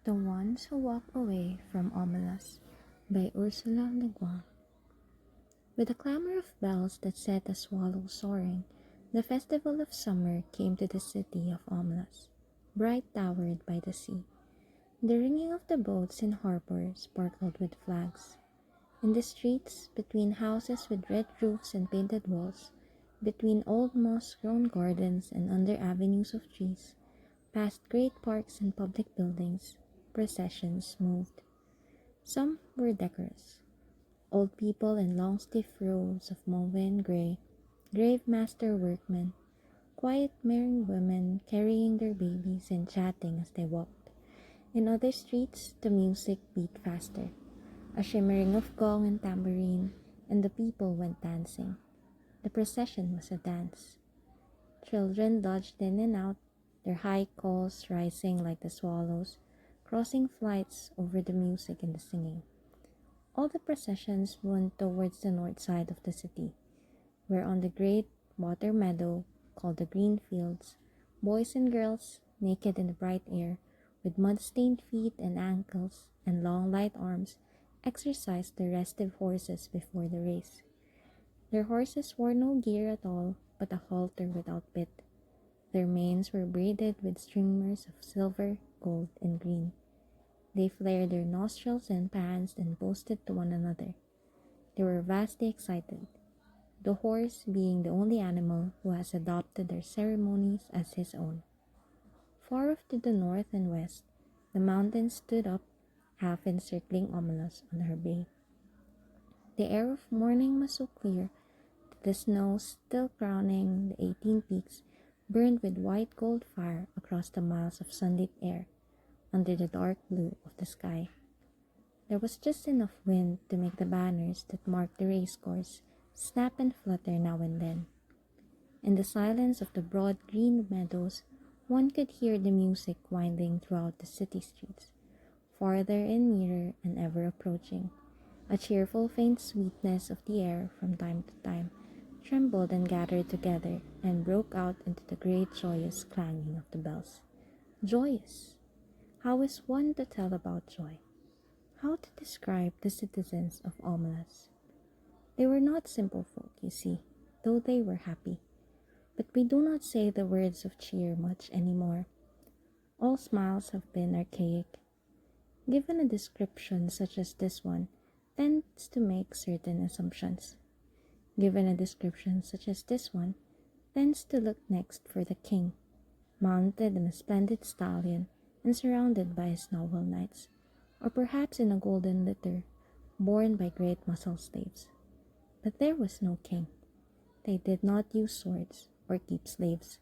The Ones Who Walk Away from OMELAS by Ursula. With the clamor of bells that set a swallow soaring, the festival of summer came to the city of OMELAS, bright towered by the sea. The ringing of the boats in harbor sparkled with flags. In the streets, between houses with red roofs and painted walls, between old moss-grown gardens and under avenues of trees, past great parks and public buildings, processions moved. Some were decorous. Old people in long-sleeved robes of mauve and gray, grave master workmen, quiet married women carrying their babies and chatting as they walked. In other streets, the music beat faster, a shimmering of gong and tambourine, and the people went dancing. The procession was a dance. Children dodged in and out, their high calls rising like the swallows, crossing flights over the music and the singing. All the processions went towards the north side of the city, where on the great water meadow called the green fields, boys and girls, naked in the bright air, with mud-stained feet and ankles and long light arms, exercised the restive horses before the race. Their horses wore no gear at all but a halter without bit. Their manes were braided with streamers of silver, gold, and green. They flared their nostrils and pranced and boasted to one another. They were vastly excited, the horse being the only animal who has adopted their ceremonies as his own. Far off to the north and west, the mountains stood up, half encircling OMELAS on her bay. The air of morning was so clear that the snow still crowning the 18 peaks burned with white gold fire across the miles of sunlit air under the dark blue of the sky. There was just enough wind to make the banners that marked the race course snap and flutter now and then. In the silence of the broad green meadows, one could hear the music winding throughout the city streets, farther and nearer and ever approaching. A cheerful faint sweetness of the air from time to time trembled and gathered together and broke out into the great joyous clanging of the bells. Joyous! How is one to tell about joy? How to describe the citizens of OMELAS? They were not simple folk, you see, though they were happy. But we do not say the words of cheer much anymore. All smiles have been archaic. Given a description such as this one tends to make certain assumptions. Given a description such as this one tends to look next for the king, mounted on a splendid stallion and surrounded by his noble knights, or perhaps in a golden litter, borne by great muscle slaves. But there was no king. They did not use swords or keep slaves.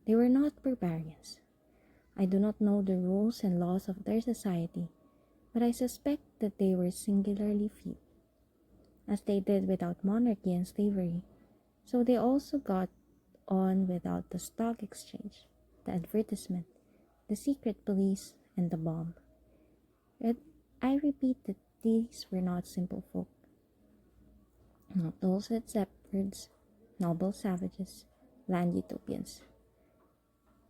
They were not barbarians. I do not know the rules and laws of their society, but I suspect that they were singularly few. As they did without monarchy and slavery, so they also got on without the stock exchange, the advertisement, the secret police, and the bomb. Yet I repeat that these were not simple folk, not those that shepherds, noble savages, land utopians.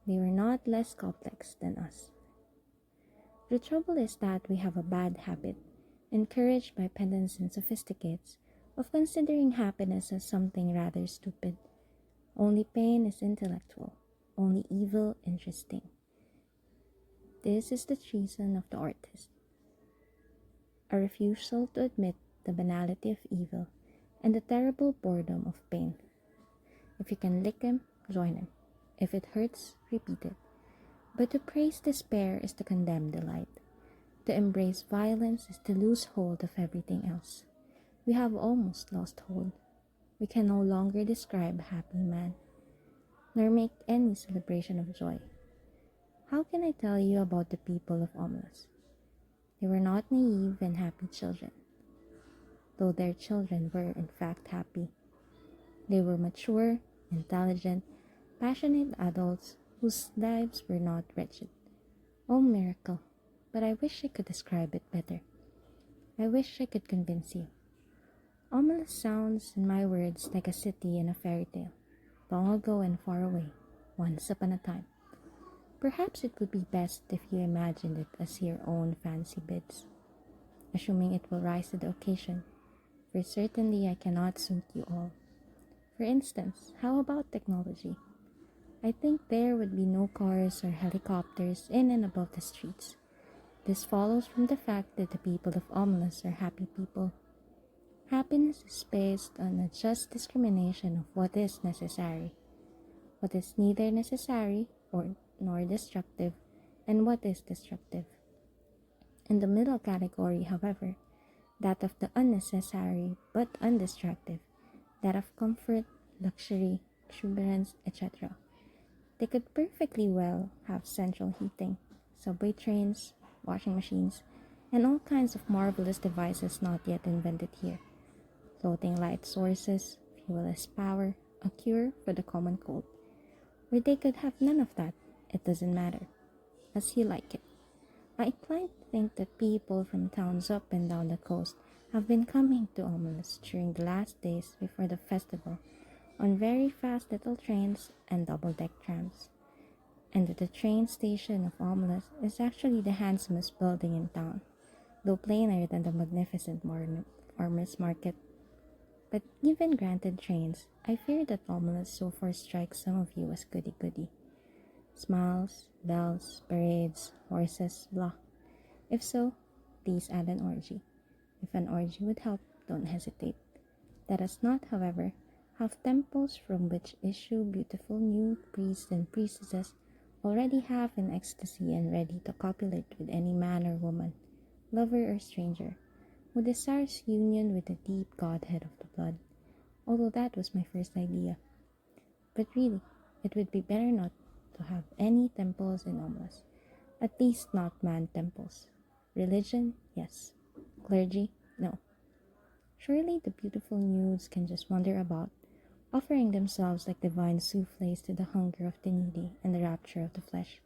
They were not less complex than us. The trouble is that we have a bad habit, encouraged by pedants and sophisticates, of considering happiness as something rather stupid. Only pain is intellectual, only evil interesting. This is the treason of the artist, a refusal to admit the banality of evil and the terrible boredom of pain. If you can lick him, join him. If it hurts, repeat it. But to praise despair is to condemn delight. To embrace violence is to lose hold of everything else. We have almost lost hold. We can no longer describe a happy man, nor make any celebration of joy. How can I tell you about the people of OMELAS? They were not naive and happy children, though their children were in fact happy. They were mature, intelligent, passionate adults whose lives were not wretched. Oh, miracle! But I wish I could describe it better. I wish I could convince you. OMELAS sounds, in my words, like a city in a fairy tale, long ago and far away, once upon a time. Perhaps it would be best if you imagined it as your own fancy bits, assuming it will rise to the occasion, for certainly I cannot suit you all. For instance, how about technology? I think there would be no cars or helicopters in and above the streets. This follows from the fact that the people of Omelas are happy people. Happiness is based on a just discrimination of what is necessary, what is neither necessary or nor destructive, and what is destructive. In the middle category, however, that of the unnecessary but undestructive, that of comfort, luxury, exuberance, etc. They could perfectly well have central heating, subway trains, washing machines, and all kinds of marvelous devices not yet invented here. Floating light sources, fuelless power, a cure for the common cold. Or they could have none of that. It doesn't matter. As you like it. I incline to think that people from towns up and down the coast have been coming to Omelas during the last days before the festival on very fast little trains and double-deck trams, and that the train station of Omelas is actually the handsomest building in town, though plainer than the magnificent farmers market. But even granted trains, I fear that Omelas so far strikes some of you as goody-goody. Smiles, bells, parades, horses, blah. If so, please add an orgy. If an orgy would help, don't hesitate. Let us not, however, have temples from which issue beautiful new priests and priestesses already half in ecstasy and ready to copulate with any man or woman, lover or stranger, who desires union with the deep godhead of the blood, although that was my first idea. But really, it would be better not to have any temples in Omelas, at least not man temples. Religion, yes. Clergy, no. Surely the beautiful nudes can just wander about, offering themselves like divine souffles to the hunger of the needy and the rapture of the flesh.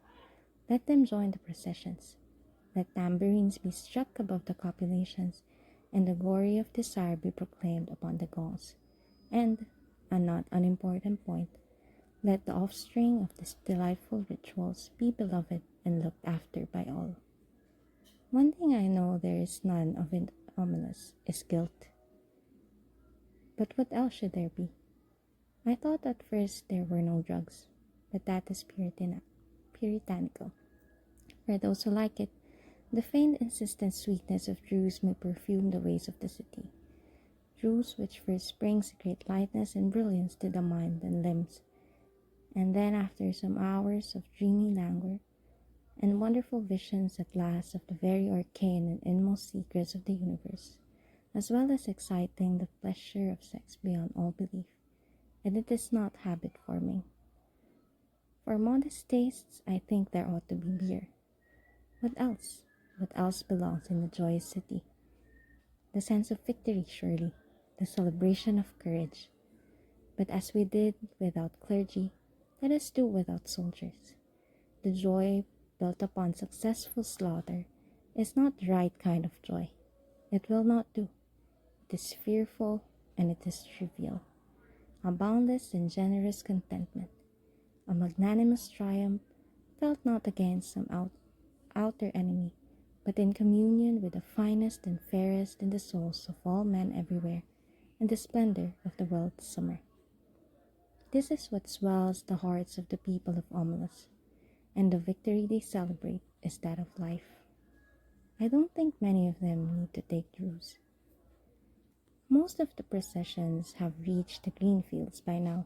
Let them join the processions. Let tambourines be struck above the copulations, and the glory of desire be proclaimed upon the gongs. And, a not unimportant point, let the offspring of these delightful rituals be beloved and looked after by all. One thing I know there is none of in Omelas is guilt. But what else should there be? I thought at first there were no drugs, but that is puritanical. For those who like it, the faint insistent sweetness of juice may perfume the ways of the city. Juice which first brings a great lightness and brilliance to the mind and limbs, and then after some hours of dreamy languor, and wonderful visions at last of the very arcane and inmost secrets of the universe, as well as exciting the pleasure of sex beyond all belief, and it is not habit-forming. For modest tastes, I think there ought to be beer. What else? What else belongs in a joyous city? The sense of victory, surely, the celebration of courage. But as we did without clergy, let us do without soldiers. The joy built upon successful slaughter is not the right kind of joy. It will not do. It is fearful and it is trivial. A boundless and generous contentment, a magnanimous triumph felt not against some outer enemy, but in communion with the finest and fairest in the souls of all men everywhere, and the splendor of the world's summer. This is what swells the hearts of the people of Omelas, and the victory they celebrate is that of life. I don't think many of them need to take drugs. Most of the processions have reached the green fields by now.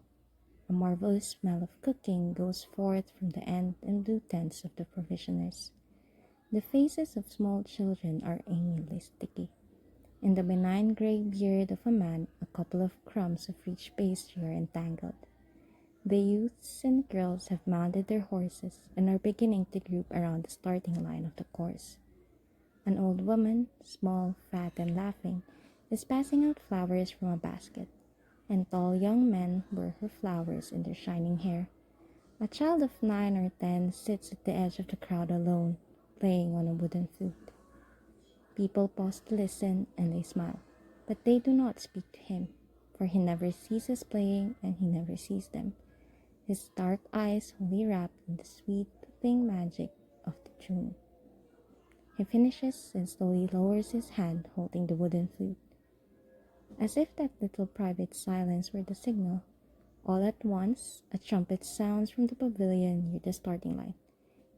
A marvelous smell of cooking goes forth from the end and blue tents of the provisioners. The faces of small children are amiably sticky. In the benign gray beard of a man, a couple of crumbs of rich pastry are entangled. The youths and girls have mounted their horses and are beginning to group around the starting line of the course. An old woman, small, fat, and laughing, is passing out flowers from a basket, and tall young men wear her flowers in their shining hair. A child of 9 or 10 sits at the edge of the crowd alone, playing on a wooden flute. People pause to listen, and they smile, but they do not speak to him, for he never ceases playing and he never sees them. His dark eyes wholly wrapped in the sweet, soothing magic of the tune. He finishes and slowly lowers his hand holding the wooden flute. As if that little private silence were the signal, all at once a trumpet sounds from the pavilion near the starting line.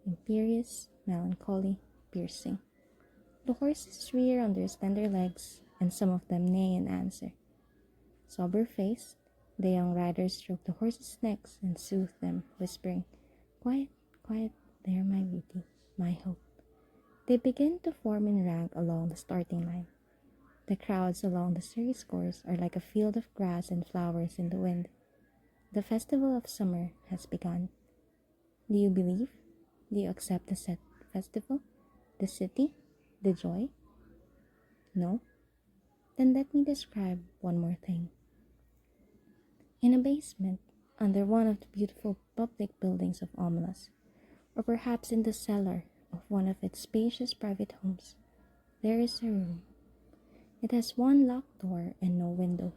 Imperious, melancholy, piercing. The horses rear on their slender legs, and some of them neigh in answer. Sober-faced, the young riders stroke the horses' necks and soothe them, whispering, "Quiet, quiet, there, my beauty, my hope." They begin to form in rank along the starting line. The crowds along the service course are like a field of grass and flowers in the wind. The festival of summer has begun. Do you believe? Do you accept the set festival? The city? The joy? No? Then let me describe one more thing. In a basement, under one of the beautiful public buildings of OMELAS, or perhaps in the cellar of one of its spacious private homes, there is a room. It has one locked door and no window.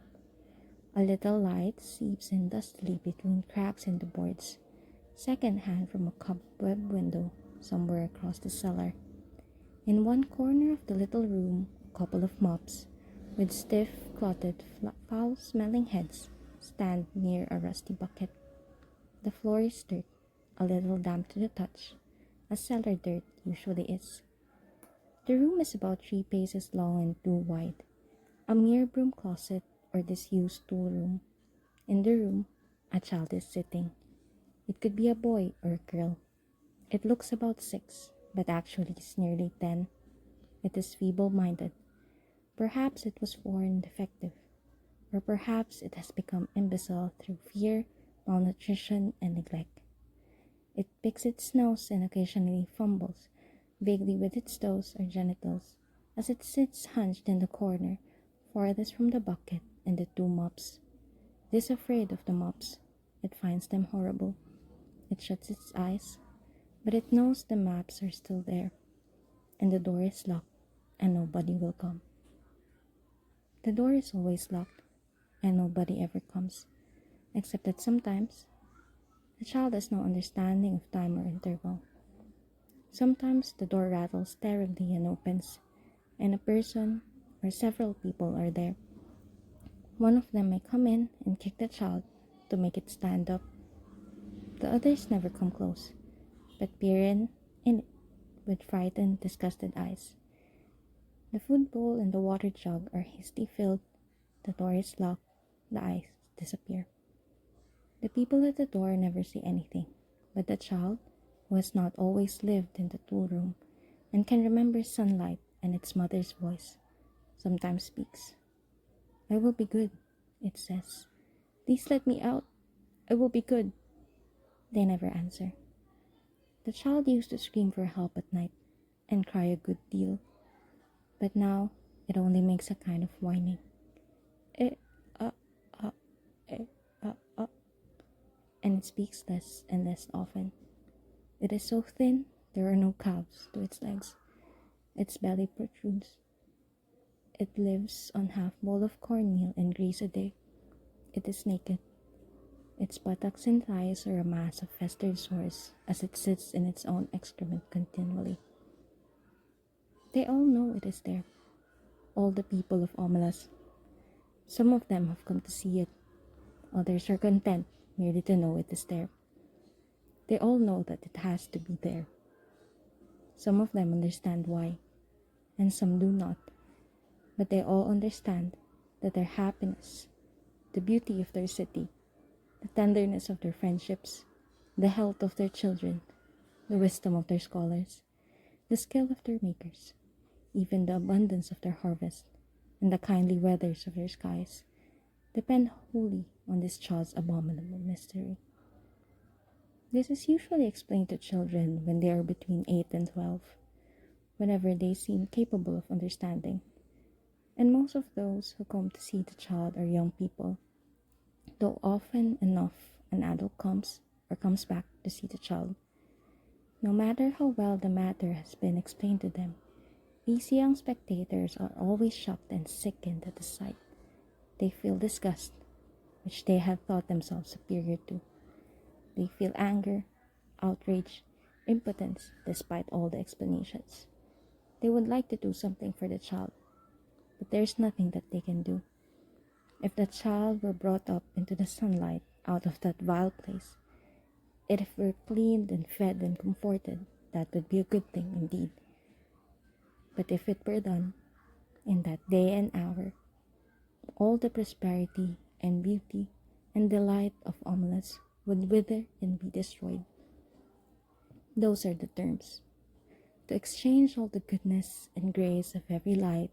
A little light seeps in dustily between cracks in the boards, second-hand from a cobweb window somewhere across the cellar. In one corner of the little room, a couple of mops, with stiff, clotted, foul-smelling heads, stand near a rusty bucket. The floor is dirt, a little damp to the touch, as cellar dirt usually is. The room is about 3 paces long and 2 wide, a mere broom closet or disused tool room. In the room, a child is sitting. It could be a boy or a girl. It looks about 6, but actually is nearly 10. It is feeble-minded. Perhaps it was born defective, or perhaps it has become imbecile through fear, malnutrition, and neglect. It picks its nose and occasionally fumbles vaguely with its toes or genitals as it sits hunched in the corner, farthest from the bucket and the 2 mops. It is afraid of the mops. It finds them horrible. It shuts its eyes, but it knows the maps are still there, and the door is locked, and nobody will come. The door is always locked, and nobody ever comes, except that sometimes the child has no understanding of time or interval. Sometimes the door rattles terribly and opens, and a person or several people are there. One of them may come in and kick the child to make it stand up. The others never come close, but peer in it with frightened, disgusted eyes. The food bowl and the water jug are hastily filled. The door is locked. The eyes disappear. The people at the door never say anything, but the child, who has not always lived in the tool room and can remember sunlight and its mother's voice, sometimes speaks. "I will be good," it says. "Please let me out. I will be good." They never answer. The child used to scream for help at night and cry a good deal, but now it only makes a kind of whining. Eh, uh, uh, eh, uh. And it speaks less and less often. It is so thin, there are no calves to its legs. Its belly protrudes. It lives on half bowl of cornmeal and grease a day. It is naked. Its buttocks and thighs are a mass of festered sores as it sits in its own excrement continually. They all know it is there, all the people of OMELAS. Some of them have come to see it. Others are content merely to know it is there. They all know that it has to be there. Some of them understand why, and some do not. But they all understand that their happiness, the beauty of their city, the tenderness of their friendships, the health of their children, the wisdom of their scholars, the skill of their makers, even the abundance of their harvest, and the kindly weathers of their skies, depend wholly on this child's abominable mystery. This is usually explained to children when they are between 8 and 12, whenever they seem capable of understanding. And most of those who come to see the child are young people, though often enough an adult comes or comes back to see the child. No matter how well the matter has been explained to them, these young spectators are always shocked and sickened at the sight. They feel disgust, which they have thought themselves superior to. They feel anger, outrage, impotence despite all the explanations. They would like to do something for the child, but there's nothing that they can do. If the child were brought up into the sunlight out of that vile place, if it were cleaned and fed and comforted, that would be a good thing indeed. But if it were done in that day and hour, all the prosperity and beauty and delight of OMELAS would wither and be destroyed. Those are the terms. To exchange all the goodness and grace of every life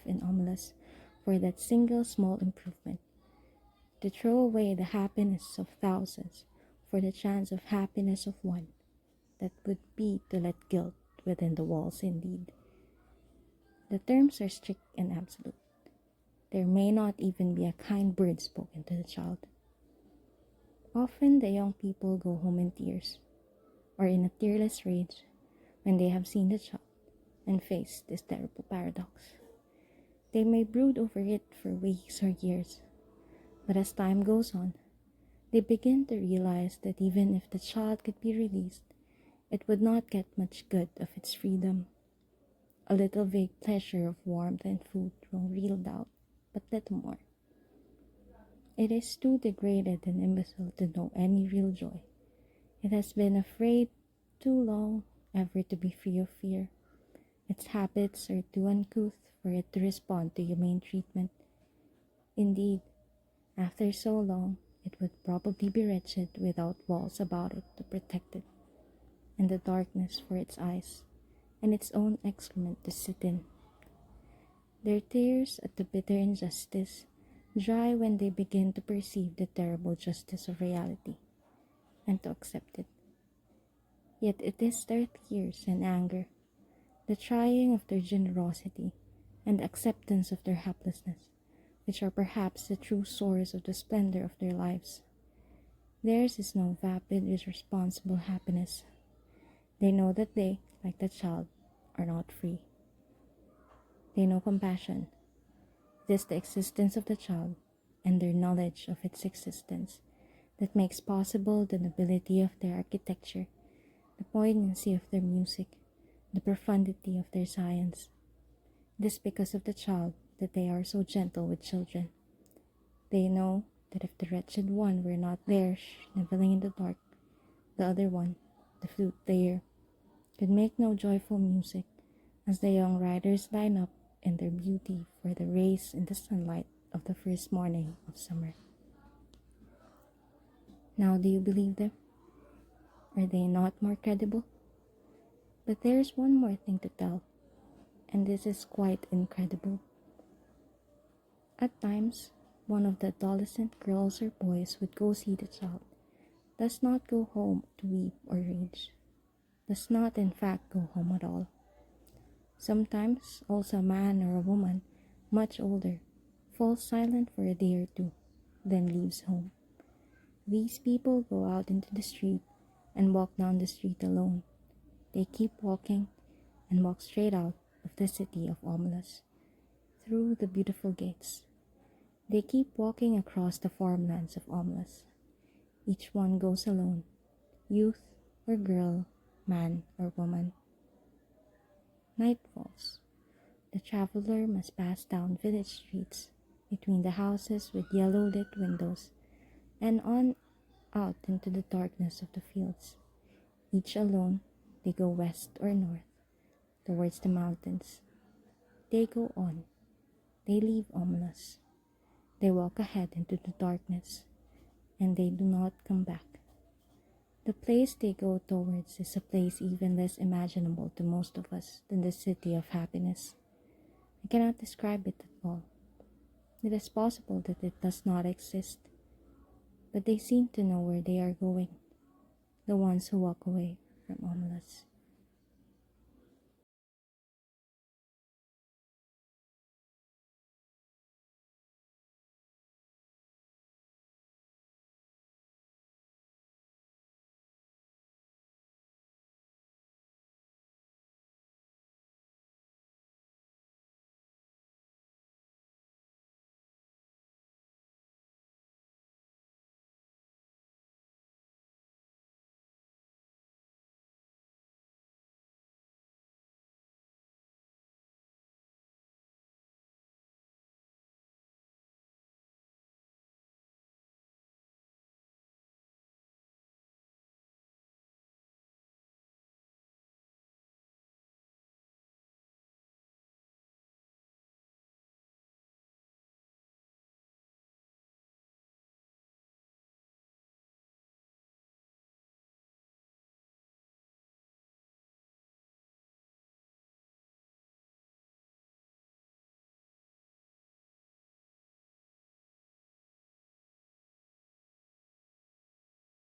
in OMELAS for that single small improvement. To throw away the happiness of thousands for the chance of happiness of one. That would be to let guilt within the walls indeed. The terms are strict and absolute. There may not even be a kind word spoken to the child. Often the young people go home in tears, or in a tearless rage, when they have seen the child and face this terrible paradox. They may brood over it for weeks or years, but as time goes on, they begin to realize that even if the child could be released, it would not get much good of its freedom. A little vague pleasure of warmth and food won't reeled out, but little more. It is too degraded and imbecile to know any real joy. It has been afraid too long ever to be free of fear. Its habits are too uncouth for it to respond to humane treatment. Indeed, after so long, it would probably be wretched without walls about it to protect it, and the darkness for its eyes, and its own excrement to sit in. Their tears at the bitter injustice dry when they begin to perceive the terrible justice of reality, and to accept it. Yet it is their tears and anger, the trying of their generosity, and acceptance of their helplessness, which are perhaps the true source of the splendor of their lives. Theirs is no vapid, irresponsible happiness. They know that they, like the child, are not free. They know compassion. It is the existence of the child, and their knowledge of its existence, that makes possible the nobility of their architecture, the poignancy of their music, the profundity of their science. It is because of the child that they are so gentle with children. They know that if the wretched one were not there sniveling in the dark, the other one, the flute player, could make no joyful music as the young riders line up in their beauty for the race in the sunlight of the first morning of summer. Now do you believe them? Are they not more credible? But there is one more thing to tell, and this is quite incredible. At times, one of the adolescent girls or boys would go see the child, does not go home to weep or rage, does not in fact go home at all. Sometimes also a man or a woman, much older, falls silent for a day or two, then leaves home. These people go out into the street and walk down the street alone. They keep walking and walk straight out of the city of OMELAS, through the beautiful gates. They keep walking across the farmlands of OMELAS. Each one goes alone, youth or girl, man or woman. Night falls. The traveler must pass down village streets, between the houses with yellow-lit windows, and on out into the darkness of the fields. Each alone, they go west or north, towards the mountains. They go on. They leave OMELAS. They walk ahead into the darkness, and they do not come back. The place they go towards is a place even less imaginable to most of us than the city of happiness. I cannot describe it at all. It is possible that it does not exist, but they seem to know where they are going, the ones who walk away from OMELAS.